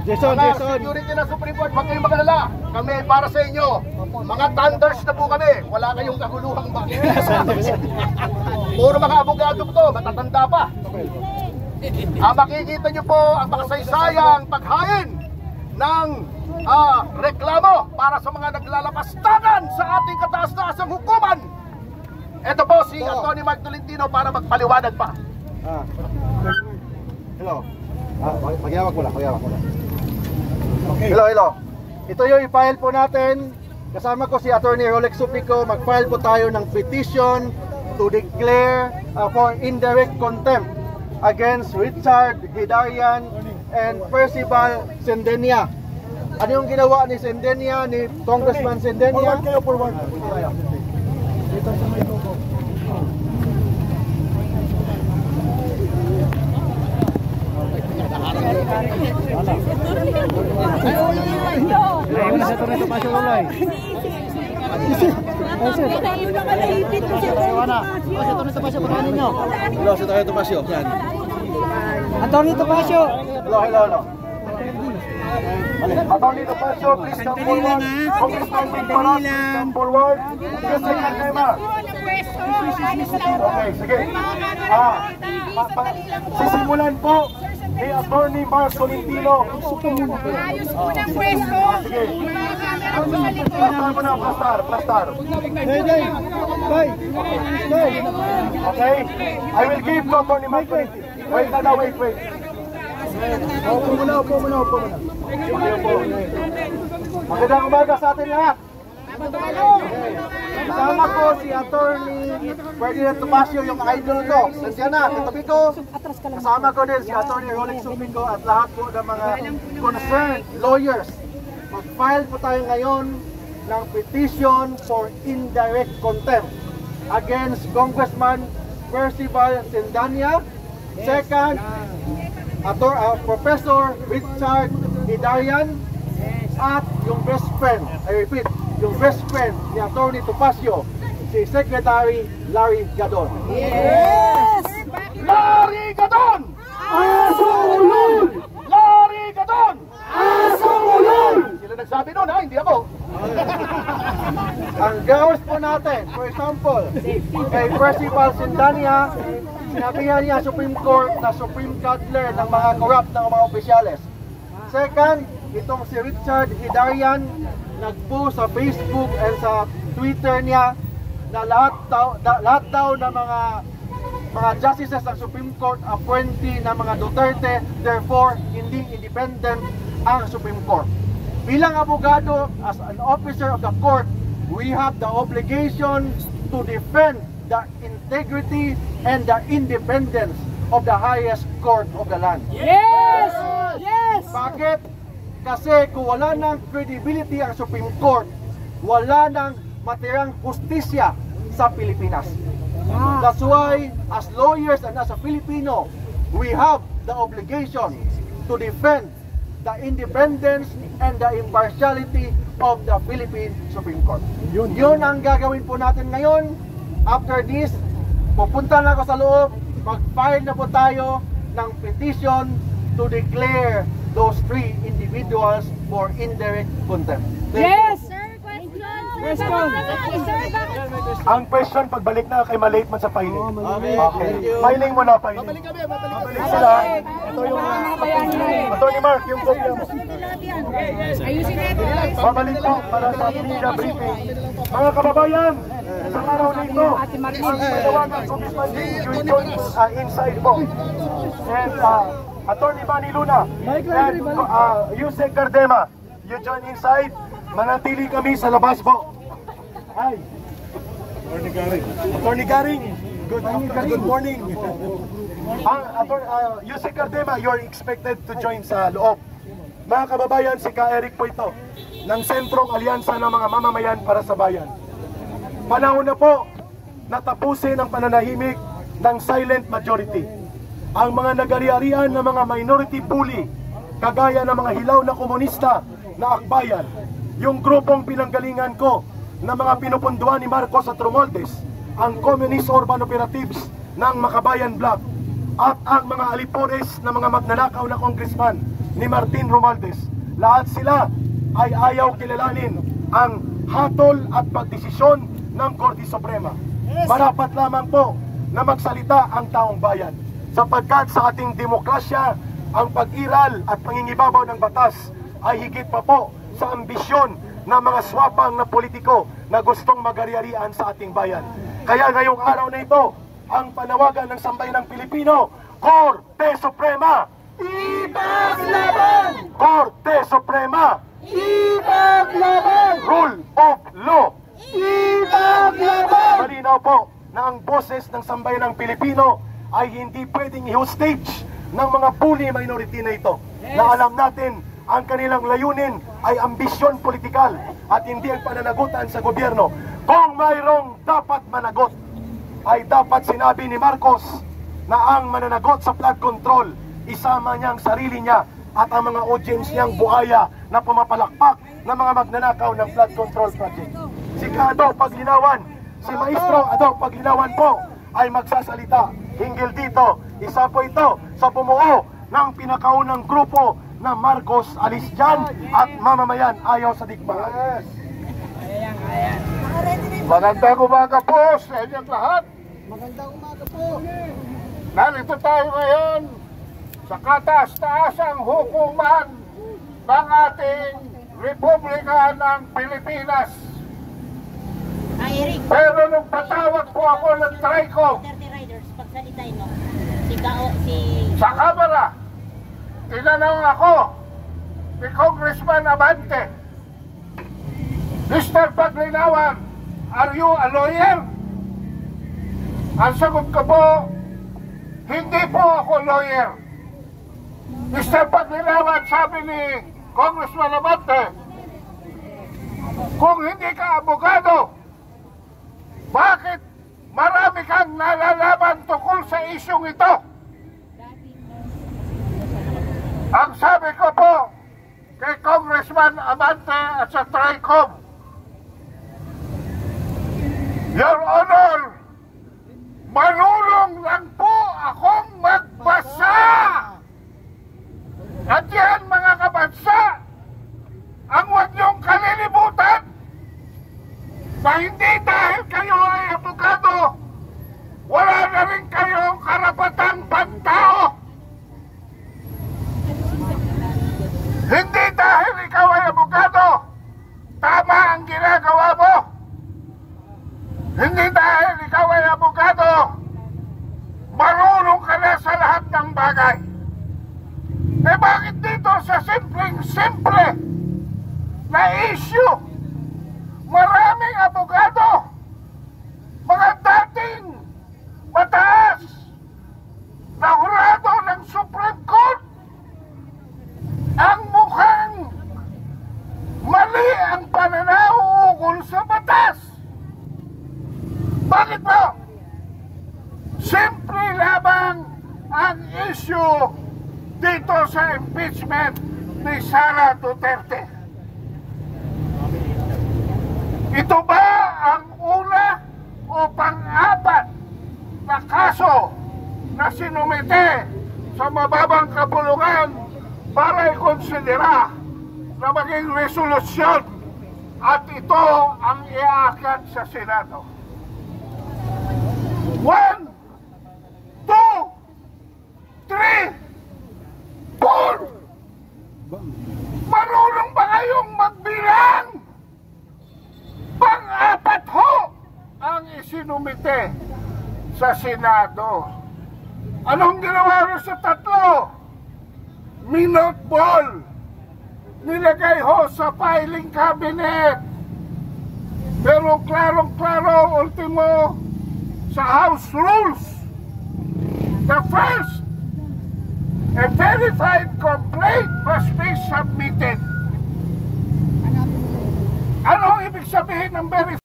Jason. Security ng Supreme Court, huwag kayong magalala. Kami ay para sa inyo. Mga thunders na po kami. Wala kayong kaguluhang bakit. Puro mga abogado to, matatanda pa. Makikita nyo po ang makasaysayang paghain ng reklamo para sa mga naglalapastangan sa ating kataas-taasang hukuman. Ito po si Atty. Mark Tolentino para magpaliwanag pa. Hello. Paghihawak mo lang. Okay. Hello. Ito yung i-file po natin. Kasama ko si Atty. Rolex Supico. Mag-file po tayo ng petition to declare for indirect contempt against Richard Hidarian and Percival Sendenia. Ano yung ginawa ni Sendenia, ni Congressman Sendenia? Forward. Dito sa may logo. Ayun na sa tornado pa siya ulay. Hello, si Atty. Topacio. Yan. Atty. Topacio. Hello. Atty. Topacio, please come forward. Congressman Pimparas, come forward. Yes, okay, sige. Sisimulan po ni Atty. Mark Tolentino. Ayos po ng pwesto. Sige. Plastar mo na, plastar. Okay. I will give to Atty. Mark Tolentino. Wait. Upo muna. Magandang umaga sa atin lahat. Kasama ko si Atty. Ferdinand Topacio, yung idol ko. Nandiyan na, katabi ko. Kasama ko din si Atty. Rolex Supico at lahat po ng mga concerned lawyers. Mag-file po tayo ngayon ng petition for indirect contempt against Congressman Percival Sendenia. Second, Professor Richard Hidarian at yung best friend, I repeat, yung best friend ni Atty. Topacio, si Secretary Larry Gadon. Yes! Larry Gadon! Asulul! Larry Gadon! Asulul! Sila nagsabi nun ha, hindi ako. Ang grounds po natin, for example, kay Percival Sendenia, sinabihan niya Supreme Court na Supreme Cuddler ng mga corrupt ng mga opisyales. Second, itong si Richard Hidarian, nag-post sa Facebook and sa Twitter niya na lahat daw ng mga justices ng Supreme Court appointee ng mga Duterte, therefore hindi independent ang Supreme Court. Bilang abogado, as an officer of the court, we have the obligation to defend the integrity and the independence of the highest court of the land. Yes! Bakit? Kasi kung wala ng credibility ang Supreme Court, wala ng matirang justisya sa Pilipinas. That's why, as lawyers and as a Filipino, we have the obligation to defend the independence and the impartiality of the Philippine Supreme Court. Yun ang gagawin po natin ngayon. After this, pupunta na ako sa loob, mag-file na po tayo ng petition to declare those three individuals for indirect contempt. Yes! Ang question, pagbalik na kay malate man sa filing. Okay. Filing mo na, filing. Babalik sila. Ito yung Atty. Mark, yung kopya mo. Ayusin natin. Babalik po para sa media briefing. Mga kababayan, sa araw na ito, ang panawagan Congressman you join inside po. And Atty. Manny Luna and Yusek Gardema, you join inside. Manatili kami sa labas po. Hi. Atty. Garing. Good morning. Yusek Gardema, you're expected to join sa loob. Mga kababayan, si Ka Eric po ito ng Sentrong Alyansa ng mga Mamamayan para sa Bayan. Panahon na po na tapusin ang pananahimik ng silent majority. Ang mga nag-ari-arian ng mga minority bully, kagaya ng mga hilaw na komunista na akbayan, yung grupong pinanggalingan ko na mga pinupunduan ni Marcos at Romualdez, ang Communist Urban Operatives ng Makabayan Bloc, at ang mga alipores na mga magnanakaw na congressman ni Martin Romualdez. Lahat sila ay ayaw kilalanin ang hatol at pagdesisyon ng Korte Suprema. Marapat lamang po na magsalita ang taong bayan, sapagkat sa ating demokrasya, ang pag-iral at pangingibabaw ng batas ay higit pa po sa ambisyon ng mga swapang na politiko na gustong mag-ari-arian sa ating bayan. Kaya ngayong araw na ito, ang panawagan ng sambayanang Pilipino, Korte Suprema! Ipaglaban! Korte Suprema! Ipaglaban! Rule of law! Ipaglaban! Malinaw po na ang boses ng sambayanang Pilipino ay hindi pwedeng i-hostage ng mga bully minority na ito. Na alam natin, ang kanilang layunin ay ambisyon politikal at hindi ang pananagutan sa gobyerno. Kung mayroong dapat managot, ay dapat sinabi ni Marcos na ang mananagot sa flood control, isama niya ang sarili niya at ang mga audience niyang buhaya na pumapalakpak ng mga magnanakaw ng flood control project. Si Ado Paglinawan, si Maestro Ado Paglinawan po ay magsasalita hinggil dito. Isa po ito sa bumuo ng pinakaunang grupo na Marcos alis dyan at mamamayan ayaw sa digmaan. Magandang umaga po sa inyong lahat. Magandang umaga po. Narito tayo ngayon sa kataas-taasang hukuman ng ating Republika ng Pilipinas. Eric, Pero nung patawag po ako ng TRICOM 30 riders, pagsalitay mo. Si sa Kamara, tinanong ako ni Congressman Abante, Mr. Paglinawan, are you a lawyer? Ang sagot ko po, hindi po ako lawyer. Mr. Paglinawan, sabi ni Congressman Abante, kung hindi ka abogado, bakit marami kang nalalaman tungkol sa isyong ito? Ang sabi ko po kay Congressman Abante at sa TRICOM, Your Honor, marunong lang po akong magbasa. At yan mga kabansa, ang huwag niyong kalilimutan na hindi dahil kayo ay abogado, wala na rin kayong karapatang pantao. Hindi dahil ikaw ay abogado, tama ang ginagawa mo. Hindi dahil ikaw ay abogado, marunong ka na sa lahat ng bagay. Eh bakit dito sa simpleng-simple na issue, maraming abogado, mga dating mataas na hurado ng Supreme Court, ang mukhang mali ang pananaw ukol sa batas. Bakit po? Simple lamang ang issue dito sa impeachment ni Sara Duterte. Ito ba ang una o pang-apat na kaso na sinumite sa mababang kapulungan para ikonsidera na maging resolusyon at ito ang iaakit sa Senado? 1, 2, 3, 4. Marunong ba kayong magbilang? Pang-apat ho ang isinumite sa Senado. Anong ginawa rin sa tatlo? Minute ball. Nilagay ho sa filing cabinet. Pero klarong-klaro, ultimo, sa House Rules, the first, a verified complaint must be submitted. Ano ibig sabihin ng verified?